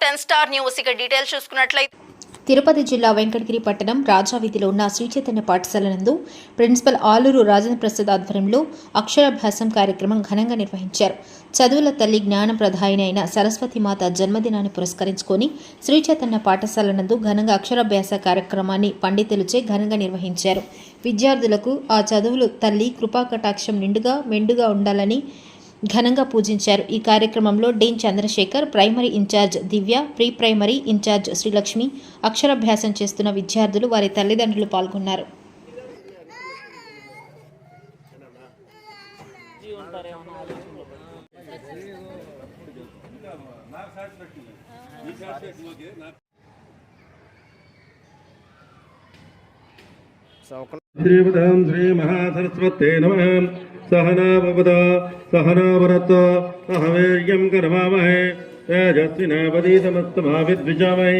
10 Star News ఇక details చూసుకున్నట్లయితే తిరుపతి జిల్లా వెంకటగిరి పట్టణం రాజావీధిలో ఉన్న శ్రీ చైతన్య పాఠశాల నందు ప్రిన్సిపల్ ఆలూరు రాజేంద్ర ప్రసాద్ ఆధ్వర్యంలో అక్షరాభ్యాసం కార్యక్రమం ఘనంగా నిర్వహించారు. చదువుల తల్లి జ్ఞానప్రదాయిని అయిన సరస్వతీమాత జన్మదినాన్ని పురస్కరించుకొని శ్రీ చైతన్య పాఠశాల నందు ఘనంగా అక్షరాభ్యాస కార్యక్రమాన్ని పండితులచే ఘనంగా నిర్వహించారు. విద్యార్థులకు ఆ చదువులు తల్లి కృపాకటాక్షం నిండుగా మెండుగా ఉండాలని ఘనంగా పూజించారు. ఈ కార్యక్రమంలో డీన్ చంద్రశేఖర్, ప్రైమరీ ఇన్ఛార్జ్ దివ్య, ప్రీ ప్రైమరీ ఇన్ఛార్జ్ శ్రీలక్ష్మి, అక్షరాభ్యాసం చేస్తున్న విద్యార్థులు, వారి తల్లిదండ్రులు పాల్గొన్నారు. శ్రీ మహాసరస్వతే నమః. सहना भवतु सहना भुनक्तु सह वीर्यं करवावहै तेजस्विनावधीतमस्तमाविद्विषावहै.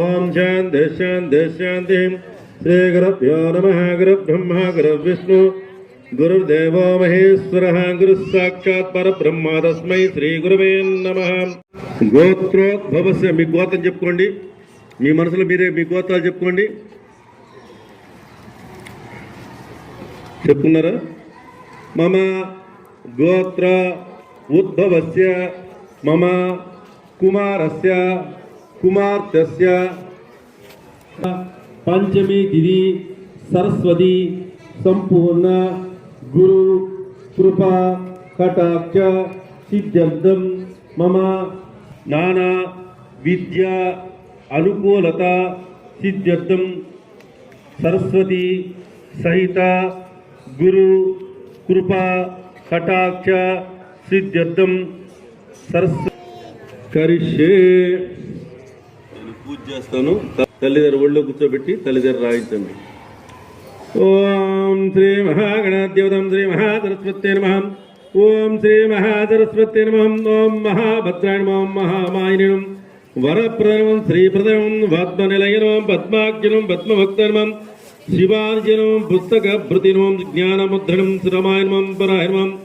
ओम शान्ति शान्ति शान्तिः. श्रीगुरुभ्यो नमः. गुरुब्रह्मा गुरुर्विष्णु गुरुर्देवो महेश्वरः गुरुस्साक्षात् परब्रह्म तस्मै श्रीगुरवे नमः. గోత్రోద్భవస్య మీ గోత్రం చెప్పుకోండి. మీ మనసులో మీరే మీ గోత్రాలు చెప్పుకోండి. చెప్పుకున్నారా? మమ గోత్ర ఉద్భవస్య మమ కుమారస్య కుమార్తెస్య పంచమి తిథి సరస్వతి సంపూర్ణ గురు కృపా కటాక్ష సిద్ధ్యర్థం మమ నానా విద్యా అనుకూలత సిద్ధ్యర్థం సరస్వతి సహిత గురు కృపా కటాక్ష సిద్ధ్యర్థం కరిష్యే. పూజ చేస్తాను. తల్లిదండ్రుల ఒళ్ళో కూర్చోబెట్టి తల్లిదండ్రులు రాయించండి. ఓం శ్రీ మహాగణాదేవతం శ్రీ మహాసరస్వతే నమః. ఓం శ్రీ మహాసరస్వతే నమః. ఓం మహాభద్రాయ నమః. ఓం మహామాయినం వరప్రదం శ్రీప్రదం పద్మనిలయనం పద్మాఖ్యనం పద్మభక్తనం శివార్జనం పుస్తకభృతినం జ్ఞానముద్రణం శ్రమాయనం పరాయణం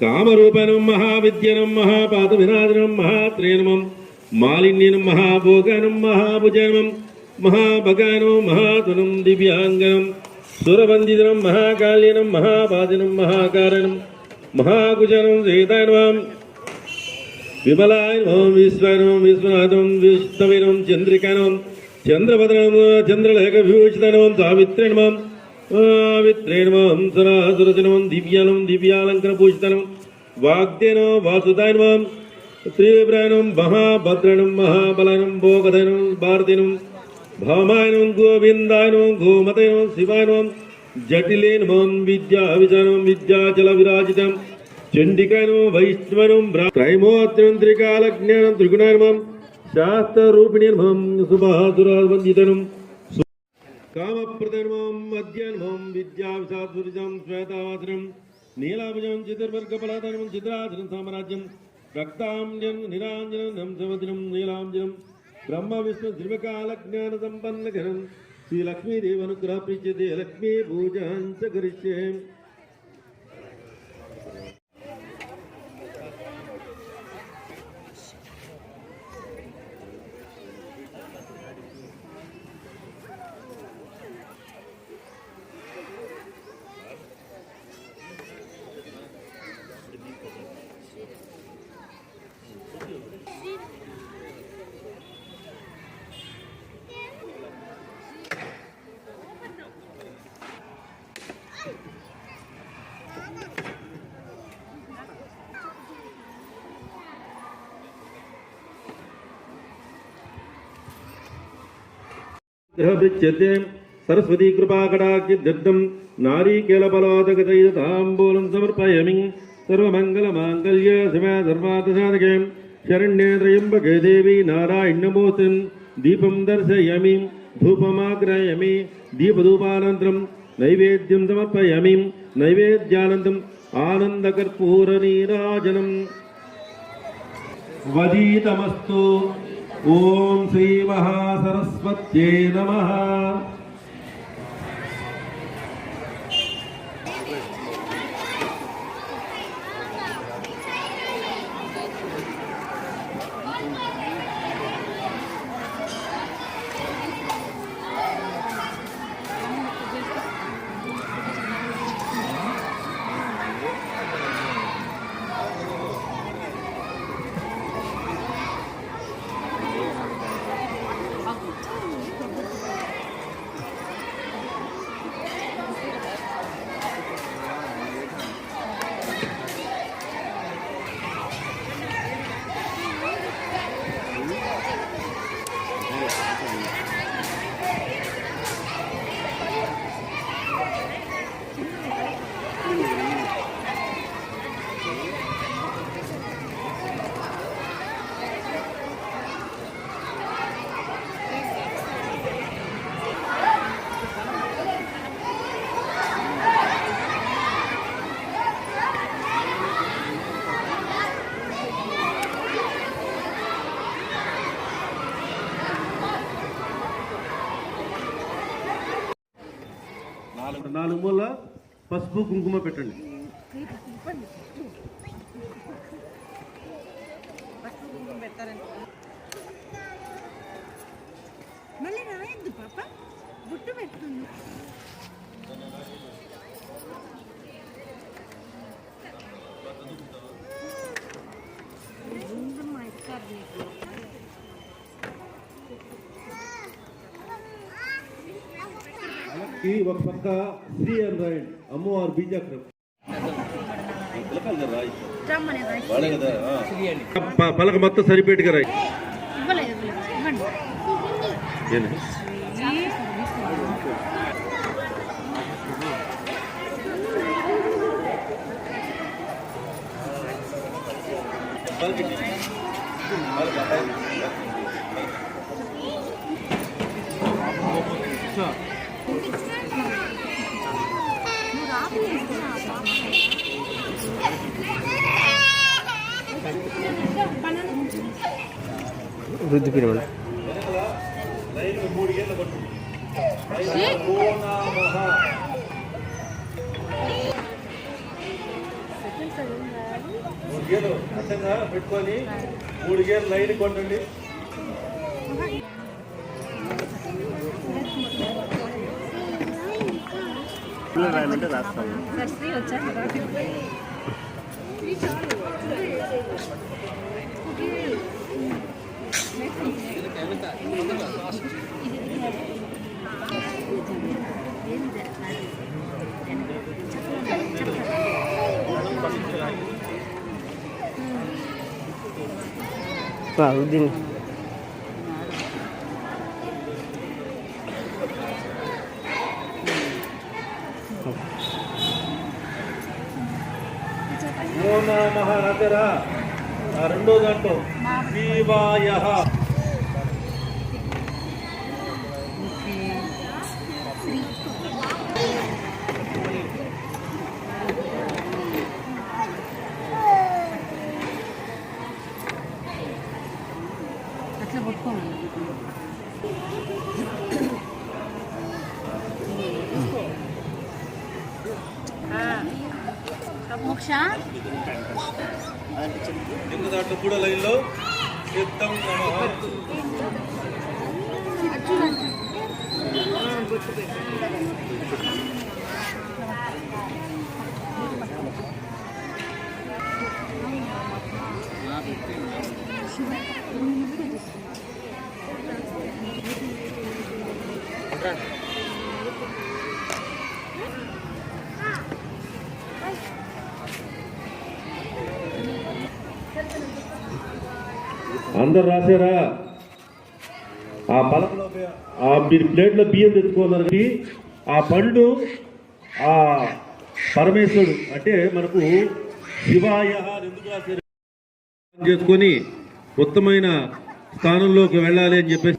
కామరూపనం మహావిద్యనం మహాపాతవినాశనం మహాత్రేనమం మాలిన్యనం మహాభోగనం మహాభుజనం మహాభగానం మహాతునం దివ్యాంగనం సురవందినం మహాకాళ్యనం మహాపాదినం మహాకారణం మహాకుజనం సీతాయనం విమలాయనం విశ్వనం విశ్వనాథం విష్ణవినం చంద్రికానం చంద్రభద్రం చంద్రలేఖ విభూషితనం సావిత్రేణమం సావిత్రేణమం సరాసురజనం దివ్యానం దివ్యాలంకర భూషితనం వాగ్దేనం వాసుదాయనం శ్రీవ్రాయనం మహాభద్రణం మహాబలనం భోగధనం భారతినం భామాయనం గోవిందాయనం గోమతయనం శివాయనం జటిలేనమం విద్యా విజనం విద్యాచల విరాజితం చండికాయనం వైష్ణవనం త్రైమోత్రం త్రికాలజ్ఞానం త్రిగుణాయనం శాస్త్రరూపిణీర్మం సుభాసురావందితనం కామప్రదర్మం అధ్యన్మం విద్యావిశాసురిజం శ్వేతావాసనం నీలాభుజం చతుర్వర్గఫలాధనం చిత్రాసనం సామ్రాజ్యం రక్తాంజనం నిరాంజనం నంసవదనం నీలాంజనం బ్రహ్మ విష్ణు త్రిమకాలజ్ఞాన సంపన్నగరం శ్రీ లక్ష్మీదేవనుగ్రహ ప్రీత్యతే లక్ష్మీ పూజాం చ కరిష్యే. सरस्वती कृपाकटाक्षिद्धं नारीकेलफलादकताम्बूलं समर्पयामि. सर्वमङ्गलमाङ्गल्ये शिवे सर्वार्थसाधके शरण्ये त्र्यम्बके देवी नारायणि नमोस्तुते. दीपं दर्शयामि धूपमाग्रयामि. दीपधूपानन्तरं नैवेद्यं समर्पयामि. नैवेद्यानन्तरम् आनन्दकर्पूरनीराजनं वदीतमस्तु. ओम श्री महासरस्वत्यै नमः. పసుపు కుంకుమ పెట్టండి. మళ్ళీ రాయద్దు పాప, బుట్టు పెట్టుకుంది. ఒక పక్క శ్రీ అని రాయండి, అమ్మవారు బీజాక్షరం. పలక మొత్తం సరిపెట్టుగా రాయి. వృద్ధి పిరమిడ్ లైన్ 3 గేర్లు కొట్టు. మూడు గేర్లు అడ్డంగా పెట్టుకొని 3 గేర్లు లైన్ కొట్టండి. రాయమంటే రాస్తాను. దీన్ని మహానగర రెండో దాంట్లో శివాయ అట్లా పట్టుకోండి. మోక్ష కింద దాంట్లో కూడా లైన్లో సిద్ధం అందరు రాశారా? ఆ పలకలో మీరు ప్లేట్లో బియ్యం తెచ్చుకున్నారు కానీ ఆ పండు ఆ పరమేశ్వరుడు అంటే మనకు శివాయ ఎందుకు రాశారు చేసుకొని ఉత్తమైన స్థానంలోకి వెళ్ళాలి అని చెప్పేసి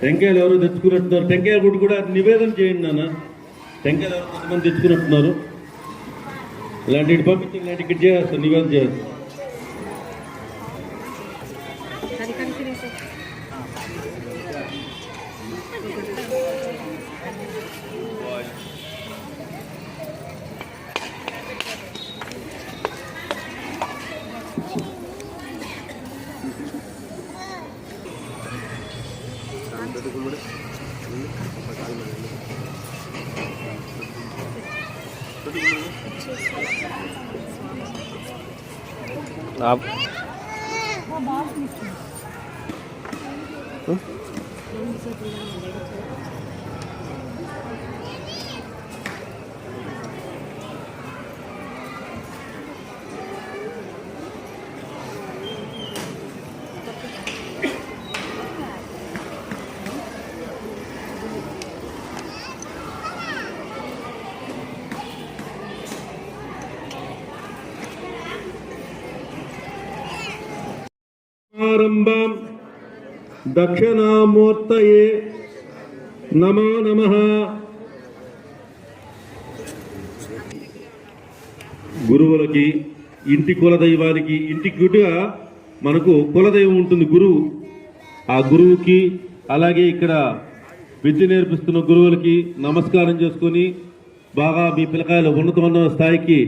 టెంకాయలు ఎవరు తెచ్చుకున్నట్టున్నారు? టెంకాయ గుడ్డు కూడా నివేదన చేయండి నాన్న. టెంకాయలు ఎవరు కొంతమంది తెచ్చుకున్నట్టున్నారు. ఇలాంటి పంపించి ఇలాంటి ఇక్కడ చేస్తారు, నివేదన చేస్తారు. आप సమారంభం దక్షిణామూర్తయే నమో నమః. గురువులకి, ఇంటి కులదైవానికి, ఇంటికి మనకు కులదైవం ఉంటుంది గురువు. ఆ గురువుకి అలాగే ఇక్కడ విద్య నేర్పిస్తున్న గురువులకి నమస్కారం చేసుకొని బాగా మీ పిల్లకాయలు ఉన్నతమైన స్థాయికి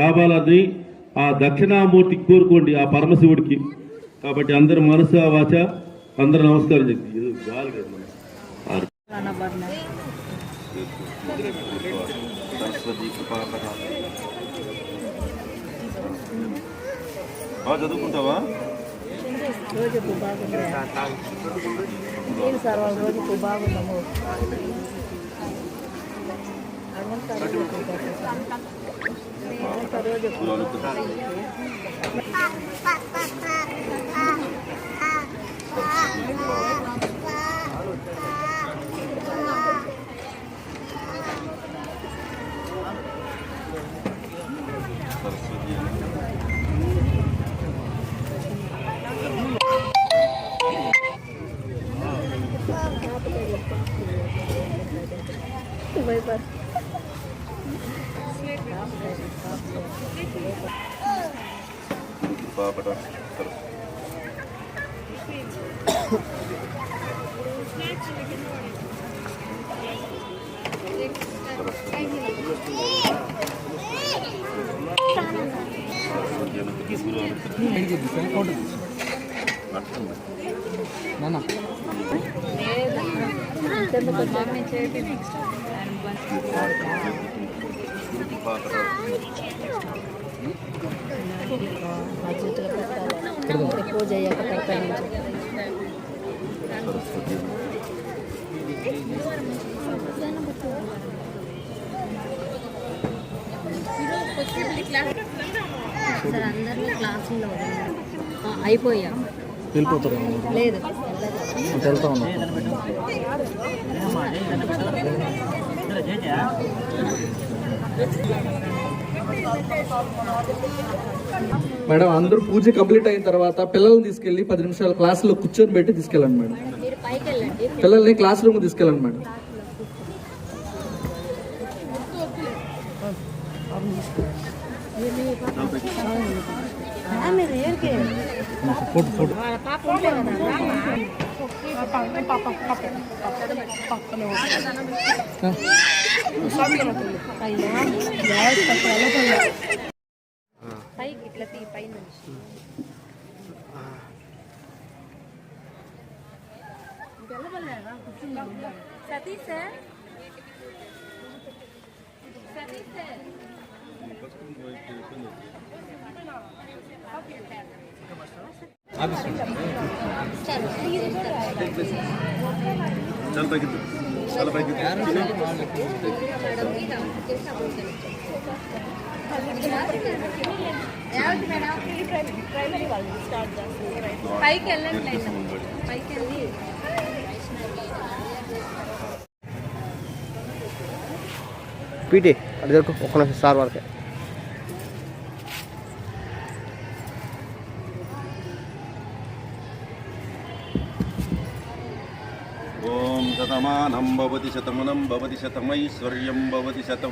రావాలని ఆ దక్షిణామూర్తికి కోరుకోండి, ఆ పరమశివుడికి. కాబట్టి అందరు మనసు వాచ అందరూ నమస్కారం చెప్పి చదువుకుంటావా? రోజుకు బాగుంది సార్, వాళ్ళ రోజుకు బాగున్నాము. పూజ అయ్యాక పెడతాను. సార్ అందరినీ క్లాసుల్లో అయిపోయా వెళ్ళిపోతారు లేదు వెళ్తా ఉన్నా. మేడం అందరూ పూజ కంప్లీట్ అయిన తర్వాత పిల్లల్ని తీసుకెళ్లి 10 నిమిషాలు క్లాసులో కూర్చొని పెట్టి తీసుకెళ్ళండి మేడం. మీరు పైకి వెళ్ళండి. పిల్లల్ని క్లాస్ రూమ్ తీసుకెళ్ళండి మేడం. మీరు ఏరికే పైకి ఇట్లా తీ పై నుంచి సతీష్ సార్ సతీష్ సార్ పైకి వెళ్ళండి పైకి వెళ్ళి పీటీ అది దొరకు ఒక్క నిమిషం సార్ వరకే. ఓం శతమానం భవతి శతమునం భవతి శతమైశ్వర్యం భవతి శతం